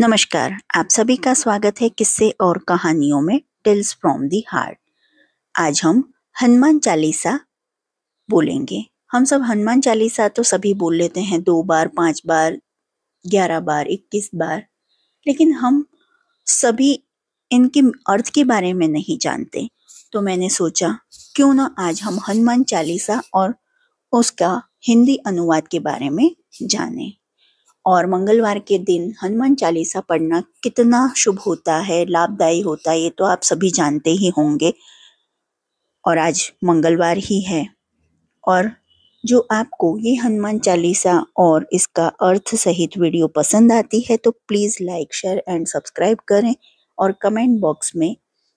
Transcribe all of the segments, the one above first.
नमस्कार, आप सभी का स्वागत है किस्से और कहानियों में टेल्स फ्रॉम दी हार्ट। आज हम हनुमान चालीसा बोलेंगे। हम सब हनुमान चालीसा तो सभी बोल लेते हैं 2 बार, 5 बार, 11 बार, 21 बार, लेकिन हम सभी इनके अर्थ के बारे में नहीं जानते। तो मैंने सोचा क्यों ना आज हम हनुमान चालीसा और उसका हिंदी अनुवाद के बारे में जानें। और मंगलवार के दिन हनुमान चालीसा पढ़ना कितना शुभ होता है, लाभदायी होता है, ये तो आप सभी जानते ही होंगे। और आज मंगलवार ही है। और जो आपको ये हनुमान चालीसा और इसका अर्थ सहित वीडियो पसंद आती है तो please like, share and subscribe करें और कमेंट बॉक्स में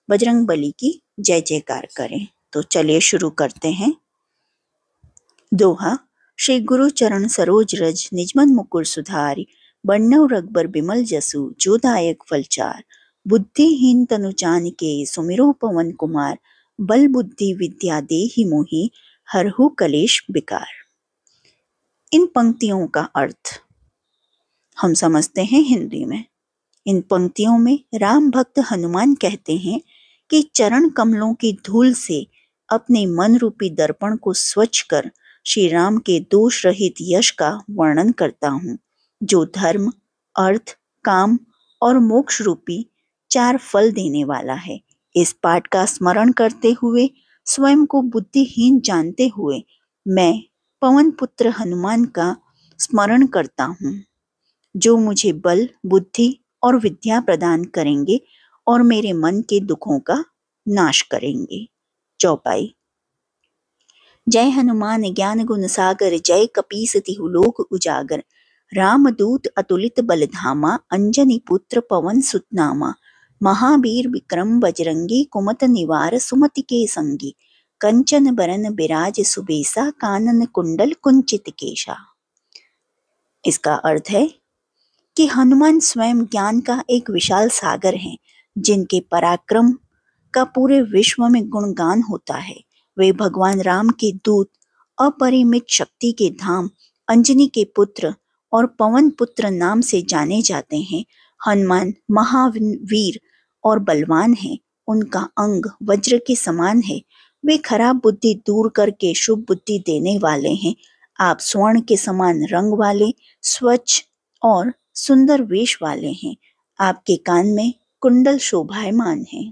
बजरंग बली की जय जयकार करें। तो चलिए शुरू करते हैं। दोहा। श्री गुरु चरण सरोज रज निजमन मुकुर सुधारि, बरनउँ रघुबर बिमल जसु जो दायक फलचार। बुद्धिहीन तनु जानिके सुमिरो पवन कुमार, बल बुद्धि विद्या देहि मोहि हरहु कलेश विकार। इन पंक्तियों का अर्थ हम समझते हैं हिंदी में। इन पंक्तियों में राम भक्त हनुमान कहते हैं कि चरण कमलों की धूल से अपने मन रूपी दर्पण को स्वच्छ कर श्री राम के दोष रहित यश का वर्णन करता हूँ, जो धर्म, अर्थ, काम और मोक्ष रूपी 4 फल देने वाला है। इस पाठ का स्मरण करते हुए, स्वयं को बुद्धिहीन जानते हुए, मैं पवन पुत्र हनुमान का स्मरण करता हूँ, जो मुझे बल, बुद्धि और विद्या प्रदान करेंगे और मेरे मन के दुखों का नाश करेंगे। चौपाई। जय हनुमान ज्ञान गुण सागर, जय कपीस तिहु लोक उजागर। रामदूत अतुलित बल धामा, अंजनी पुत्र पवन सुत नामा। महावीर विक्रम बजरंगी, कुमत निवार सुमति के संगी। कंचन बरन बिराज सुबेसा, कानन कुंडल कुंचित केशा। इसका अर्थ है कि हनुमान स्वयं ज्ञान का एक विशाल सागर हैं, जिनके पराक्रम का पूरे विश्व में गुणगान होता है। वे भगवान राम के दूत, अपरिमित शक्ति के धाम, अंजनी के पुत्र और पवन पुत्र नाम से जाने जाते हैं। हनुमान महावीर और बलवान हैं। उनका अंग वज्र के समान है। वे खराब बुद्धि दूर करके शुभ बुद्धि देने वाले हैं। आप स्वर्ण के समान रंग वाले, स्वच्छ और सुंदर वेश वाले हैं। आपके कान में कुंडल शोभायमान है।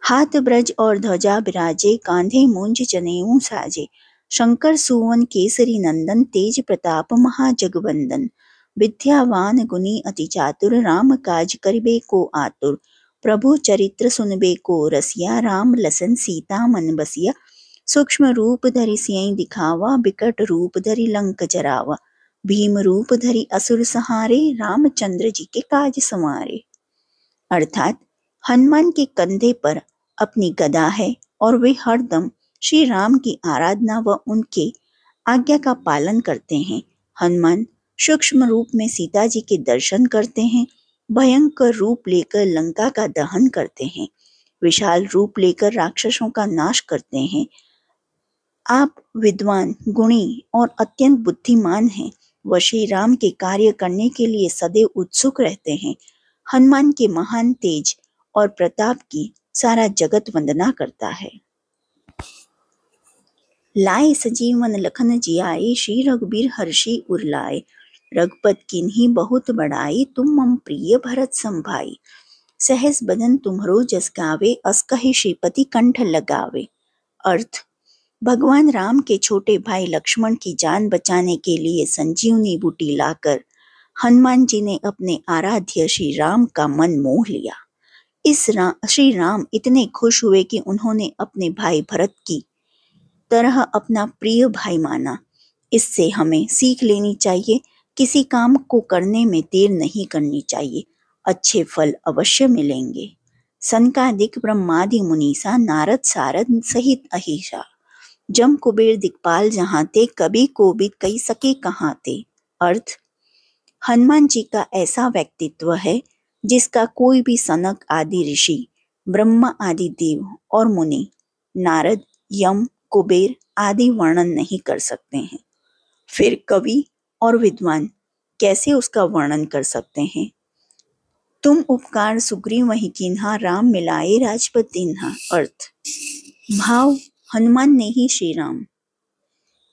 हाथ ब्रज और ध्वजा बिराजे, कांधे मूंज जनेऊ साजे। शंकर सुवन केसरी नंदन, तेज प्रताप महाजगवंदन। विद्यावान गुणी अति चातुर, राम काज करिबे को आतुर। प्रभु चरित्र सुनबे को रसिया, राम लसन सीता मन बसिया। सूक्ष्म रूप धरि सियहि दिखावा, बिकट रूप धरि लंक जरावा। भीम रूप धरि असुर सहारे, रामचंद्र जी के काज संवारे। अर्थात हनुमान के कंधे पर अपनी गदा है और वे हरदम श्री राम की आराधना व उनके आज्ञा का पालन करते हैं। हनुमान सूक्ष्म रूप में सीता जी के दर्शन करते हैं, भयंकर रूप लेकर लंका का दहन करते हैं, विशाल रूप लेकर राक्षसों का नाश करते हैं। आप विद्वान, गुणी और अत्यंत बुद्धिमान हैं। वह श्री राम के कार्य करने के लिए सदैव उत्सुक रहते हैं। हनुमान के महान तेज और प्रताप की सारा जगत वंदना करता है। लाए सजीवन लखन जियाए, श्री रघुबीर हर्षि उर लाए। रघुपत किन्हीं बहुत बड़ाई, तुम मम प्रिय भरत सम भाई। सहस बदन तुम्हरो जस गावे, अस कहि श्रीपति कंठ लगावे। अर्थ। भगवान राम के छोटे भाई लक्ष्मण की जान बचाने के लिए संजीवनी बूटी लाकर हनुमान जी ने अपने आराध्य श्री राम का मन मोह लिया। श्री राम इतने खुश हुए कि उन्होंने अपने भाई भरत की तरह अपना प्रिय भाई माना। इससे हमें सीख लेनी चाहिए, किसी काम को करने में देर नहीं करनी चाहिए, अच्छे फल अवश्य मिलेंगे। सनकादिक ब्रह्मादि मुनीसा, नारद सारद सहित अहिसा। जम कुबेर दिक्पाल जहाँ ते, कभी कोबिद कही सके कहाँ ते। अर्थ। हनुमान जी का ऐसा व्यक्तित्व है जिसका कोई भी सनक आदि ऋषि, ब्रह्मा आदि देव और मुनि, नारद, यम, कुबेर आदि वर्णन नहीं कर सकते हैं। फिर कवि और विद्वान कैसे उसका वर्णन कर सकते हैं। तुम उपकार सुग्रीव वही कीन्हा, राम मिलाए राजपद दीन्हा। अर्थ भाव हनुमान ने ही श्री राम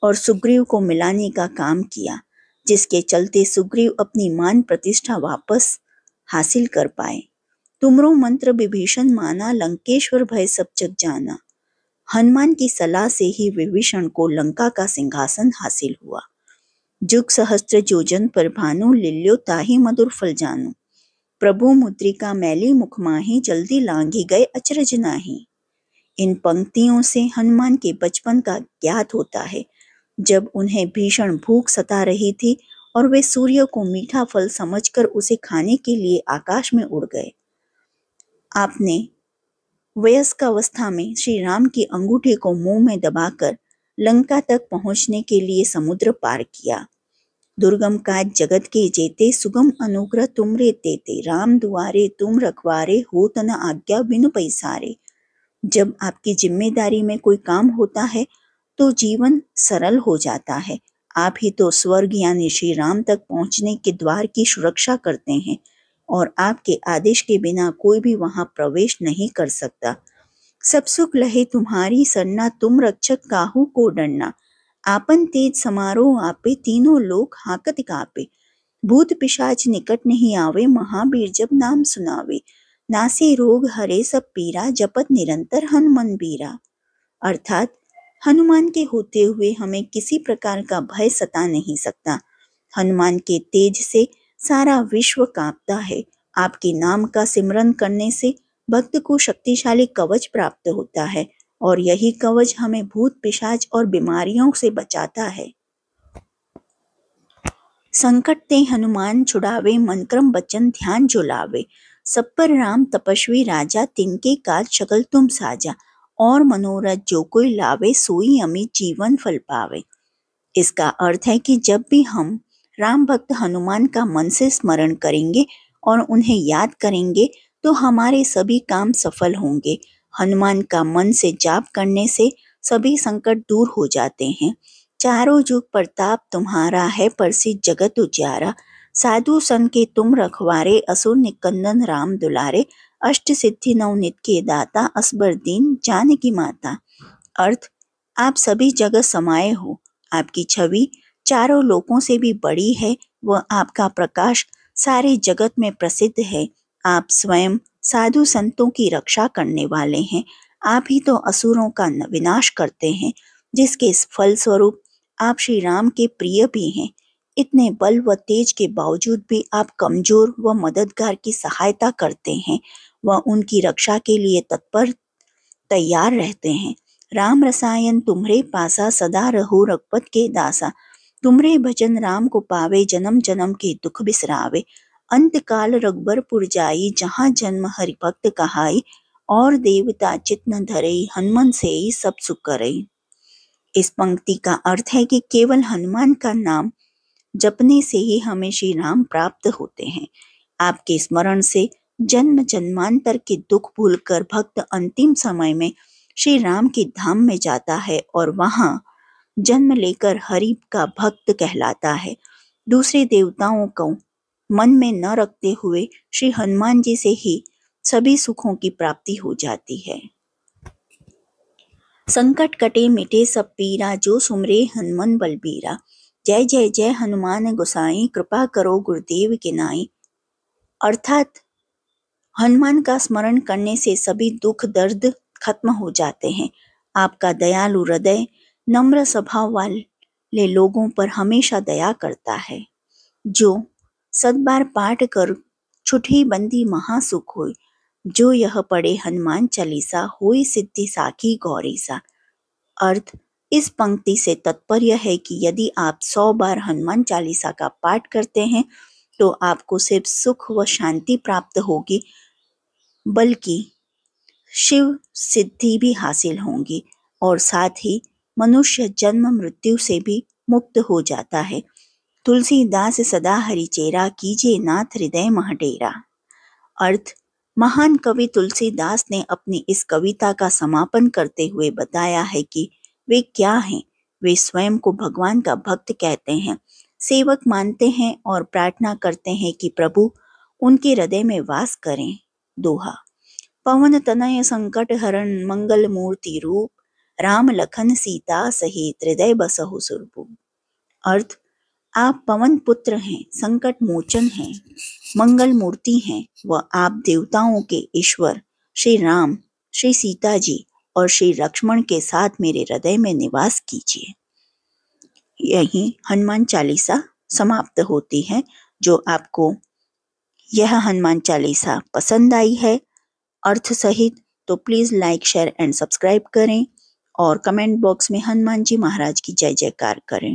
और सुग्रीव को मिलाने का काम किया, जिसके चलते सुग्रीव अपनी मान प्रतिष्ठा वापस हासिल कर पाए। तुमरो मंत्र विभीषण माना, लंकेश्वर भय सब जग जाना। हनुमान की सलाह से ही विभीषण को लंका का सिंहासन हासिल हुआ। जुग सहस्त्र जोजन पर भानु, लिल्यो ताहि मधुर फल जानु। प्रभु मुद्रिका मैली मुख माही, जल्दी लांघी गए अचरज नाही। इन पंक्तियों से हनुमान के बचपन का ज्ञात होता है, जब उन्हें भीषण भूख सता रही थी और वे सूर्य को मीठा फल समझकर उसे खाने के लिए आकाश में उड़ गए। आपने वयस्क अवस्था में श्री राम की अंगूठे को मुंह में दबाकर लंका तक पहुंचने के लिए समुद्र पार किया। दुर्गम काज जगत के जेते, सुगम अनुग्रह तुमरे तेते। राम दुआरे तुम रखवारे, होत न आज्ञा बिनु पैसारे। जब आपकी जिम्मेदारी में कोई काम होता है तो जीवन सरल हो जाता है। आप ही तो स्वर्ग यानी श्री राम तक पहुंचने के द्वार की सुरक्षा करते हैं और आपके आदेश के बिना कोई भी वहां प्रवेश नहीं कर सकता। सब सुख लहे तुम्हारी सरना, तुम रक्षक काहू को डरना। आपन तेज समारोह आपे, तीनों लोक हाकत कापे। भूत पिशाच निकट नहीं आवे, महावीर जब नाम सुनावे। नासे रोग हरे सब पीरा, जपत निरंतर हनुमान बीरा। अर्थात हनुमान के होते हुए हमें किसी प्रकार का भय सता नहीं सकता। हनुमान के तेज से सारा विश्व कांपता है। आपके नाम का सिमरन करने से भक्त को शक्तिशाली कवच प्राप्त होता है और यही कवच हमें भूत पिशाच और बीमारियों से बचाता है। संकट ते हनुमान छुड़ावे, मन क्रम बचन ध्यान जो लावे। सब पर राम तपस्वी राजा, तिनके काज सकल तुम साजा। और मनोरथ जो कोई लावे, सोई अमित जीवन फल पावे। इसका अर्थ है कि जब भी हम राम भक्त हनुमान का मन से स्मरण करेंगे और उन्हें याद करेंगे तो हमारे सभी काम सफल होंगे। हनुमान का मन से जाप करने से सभी संकट दूर हो जाते हैं। चारों जुग प्रताप तुम्हारा है, प्रसिद्ध जगत उजियारा। साधु सन के तुम रखवारे, असुर निकंदन राम दुलारे। अष्ट सिद्धि नवनित के दाता, असबर दीन जानकी माता। अर्थ आप सभी जगह समाये हो। आपकी छवि चारों लोकों से भी बड़ी है। वह आपका प्रकाश सारे जगत में प्रसिद्ध है। आप स्वयं साधु संतों की रक्षा करने वाले हैं। आप ही तो असुरों का विनाश करते हैं, जिसके फलस्वरूप आप श्री राम के प्रिय भी हैं। इतने बल व तेज के बावजूद भी आप कमजोर व मददगार की सहायता करते हैं व उनकी रक्षा के लिए तत्पर तैयार रहते हैं। राम रसायन तुम्हरे पासा, सदा रहो रघुपत के दासा। तुमरे भजन राम को पावे, जन्म जन्म के दुख बिसरावे। अंत काल रघुबरपुर जाई, जहाँ जन्म हरि भक्त कहाई। और देवता चित न धरई, हनुमान से ही सब सुख करई। इस पंक्ति का अर्थ है कि केवल हनुमान का नाम जपने से ही हमें श्री राम प्राप्त होते हैं। आपके स्मरण से जन्म जन्मांतर के दुख भूलकर भक्त अंतिम समय में श्री राम के धाम में जाता है और वहां जन्म लेकर हरि का भक्त कहलाता है। दूसरे देवताओं को मन में न रखते हुए श्री हनुमान जी से ही सभी सुखों की प्राप्ति हो जाती है। संकट कटे मिटे सब पीरा, जो सुमरे हनुमान बलबीरा। जय जय जय हनुमान गोसाई, कृपा करो गुरुदेव के नाई। अर्थात हनुमान का स्मरण करने से सभी दुख दर्द खत्म हो जाते हैं। आपका दयालु हृदय नम्र स्वभाव वाले लोगों पर हमेशा दया करता है। जो सदबार पाठ कर छुठी बंदी महासुख होय। जो यह पढ़े हनुमान चालीसा, होई सिद्धि साखी गौरीसा। अर्थ इस पंक्ति से तात्पर्य है कि यदि आप 100 बार हनुमान चालीसा का पाठ करते हैं तो आपको सिर्फ सुख व शांति प्राप्त होगी, बल्कि शिव सिद्धि भी हासिल होंगी और साथ ही मनुष्य जन्म मृत्यु से भी मुक्त हो जाता है। तुलसीदास सदा हरिचेरा, कीजिए नाथ हृदय मह डेरा। अर्थ महान कवि तुलसीदास ने अपनी इस कविता का समापन करते हुए बताया है कि वे क्या हैं। वे स्वयं को भगवान का भक्त कहते हैं, सेवक मानते हैं और प्रार्थना करते हैं कि प्रभु उनके हृदय में वास करें। दोहा। पवन तनय संकट हरण मंगल मूर्ति रूप, राम लखन सीता सहित हृदय बसहु सुरभूप। अर्थ, आप पवन पुत्र हैं, संकट मोचन हैं, मंगल मूर्ति हैं व आप देवताओं के ईश्वर श्री राम, श्री सीता जी और श्री लक्ष्मण के साथ मेरे हृदय में निवास कीजिए। यही हनुमान चालीसा समाप्त होती है। जो आपको यह हनुमान चालीसा पसंद आई है अर्थ सहित, तो please like, share and subscribe करें और कमेंट बॉक्स में हनुमान जी महाराज की जय जयकार करें।